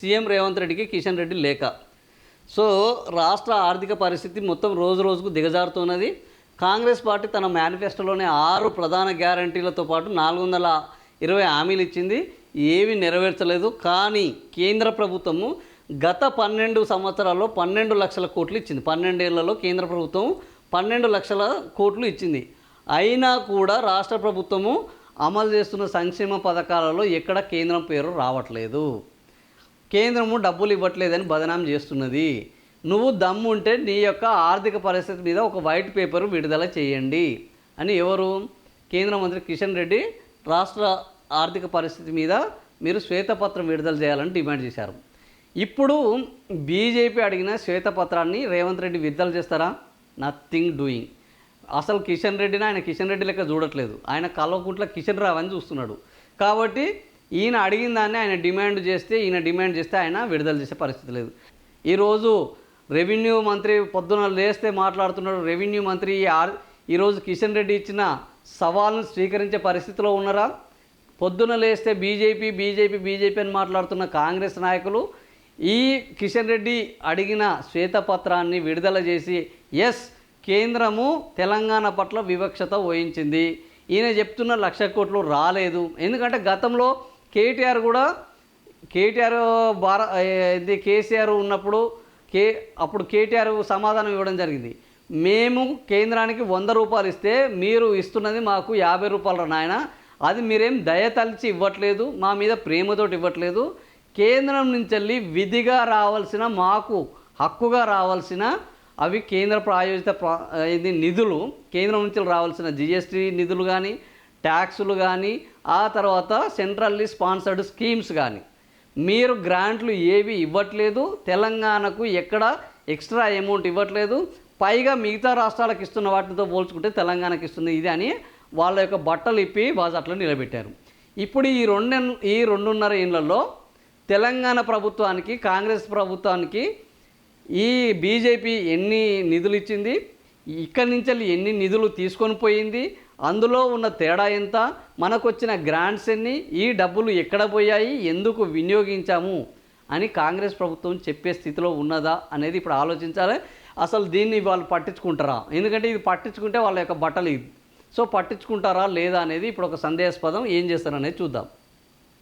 CM Revanth రెడ్డికి కిషన్ రెడ్డి లేఖ. So రాష్ట్ర ఆర్థిక పరిస్థితి మొత్తం రోజు రోజుకు దిగజారుతున్నది. కాంగ్రెస్ పార్టీ తన మేనిఫెస్టోలోనే 6 ప్రధాన గ్యారంటీలతో పాటు 420 హామీలు ఇచ్చింది. ఏవి నెరవేర్చలేదు. కానీ కేంద్ర ప్రభుత్వము గత 12 సంవత్సరాల్లో 12 లక్షల కోట్లు ఇచ్చింది. 12 ఏళ్లలో కేంద్ర ప్రభుత్వం 12 లక్షల కోట్లు ఇచ్చింది. అయినా కూడా రాష్ట్ర ప్రభుత్వము అమలు చేస్తున్న సంక్షేమ పథకాలలో ఎక్కడ కేంద్రం పేరు రావట్లేదు. కేంద్రము డబ్బులు ఇవ్వట్లేదని బదనాం చేస్తున్నది. నువ్వు దమ్ము ఉంటే నీ యొక్క ఆర్థిక పరిస్థితి మీద ఒక వైట్ పేపర్ విడుదల చేయండి అని ఎవరు? కేంద్ర మంత్రి కిషన్ రెడ్డి రాష్ట్ర ఆర్థిక పరిస్థితి మీద మీరు శ్వేతపత్రం విడుదల చేయాలని డిమాండ్ చేశారు. ఇప్పుడు బీజేపీ అడిగిన శ్వేతపత్రాన్ని రేవంత్ రెడ్డి విడుదల చేస్తారా? Nothing doing. అసలు కిషన్ రెడ్డిని ఆయన కిషన్ రెడ్డి లెక్క చూడట్లేదు. ఆయన కల్వకుంట్ల కిషన్ రావు అని చూస్తున్నాడు. కాబట్టి ఈయన అడిగిన దాన్ని ఆయన డిమాండ్ చేస్తే ఆయన విడుదల చేసే పరిస్థితి లేదు. ఈరోజు రెవెన్యూ మంత్రి పొద్దున లేస్తే మాట్లాడుతున్నాడు. రెవెన్యూ మంత్రి ఈరోజు కిషన్ రెడ్డి ఇచ్చిన సవాల్ను స్వీకరించే పరిస్థితిలో ఉన్నారా? పొద్దున లేస్తే బీజేపీ అని మాట్లాడుతున్న కాంగ్రెస్ నాయకులు ఈ కిషన్ రెడ్డి అడిగిన శ్వేతపత్రాన్ని విడుదల చేసి ఎస్ కేంద్రము తెలంగాణ పట్ల వివక్షత వహించింది, ఈయన చెప్తున్న 1,00,000 కోట్లు రాలేదు. ఎందుకంటే గతంలో కేటీఆర్ కేసీఆర్ ఉన్నప్పుడు అప్పుడు కేటీఆర్ సమాధానం ఇవ్వడం జరిగింది. మేము కేంద్రానికి 100 రూపాయలు ఇస్తే మీరు ఇస్తున్నది మాకు 50 రూపాయలు నాయన, అది మీరేం దయతలిచి ఇవ్వట్లేదు, మా మీద ప్రేమతోటి ఇవ్వట్లేదు. కేంద్రం నుంచి వెళ్ళి విధిగా రావాల్సిన మాకు హక్కుగా రావాల్సిన అవి కేంద్ర ప్రాయోజిత నిధులు, కేంద్రం నుంచి రావాల్సిన జిఎస్టీ నిధులు కానీ ట్యాక్సులు కానీ ఆ తర్వాత సెంట్రల్లీ స్పాన్సర్డ్ స్కీమ్స్ కానీ మీరు గ్రాంట్లు ఏవి ఇవ్వట్లేదు. తెలంగాణకు ఎక్కడ ఎక్స్ట్రా అమౌంట్ ఇవ్వట్లేదు. పైగా మిగతా రాష్ట్రాలకు ఇస్తున్న వాటితో పోల్చుకుంటే తెలంగాణకి ఇస్తుంది ఇది అని వాళ్ళ యొక్క బట్టలు ఇప్పి బాజాట్లో నిలబెట్టారు. ఇప్పుడు ఈ 2.5 ఏళ్లలో తెలంగాణ ప్రభుత్వానికి కాంగ్రెస్ ప్రభుత్వానికి ఈ బీజేపీ ఎన్ని నిధులు ఇచ్చింది, ఇక్కడి నుంచి ఎన్ని నిధులు తీసుకొని పోయింది, అందులో ఉన్న తేడా ఎంత, మనకు వచ్చిన గ్రాంట్స్ ఎన్ని, ఈ డబ్బులు ఎక్కడ పోయాయి, ఎందుకు వినియోగించాము అని కాంగ్రెస్ ప్రభుత్వం చెప్పే స్థితిలో ఉన్నదా అనేది ఇప్పుడు ఆలోచించాలి. అసలు దీన్ని వాళ్ళు పట్టించుకుంటారా? ఎందుకంటే ఇది పట్టించుకుంటే వాళ్ళ యొక్క బట్టలు ఇది. సో పట్టించుకుంటారా లేదా అనేది ఇప్పుడు ఒక సందేహాస్పదం. ఏం చేస్తారనేది చూద్దాం.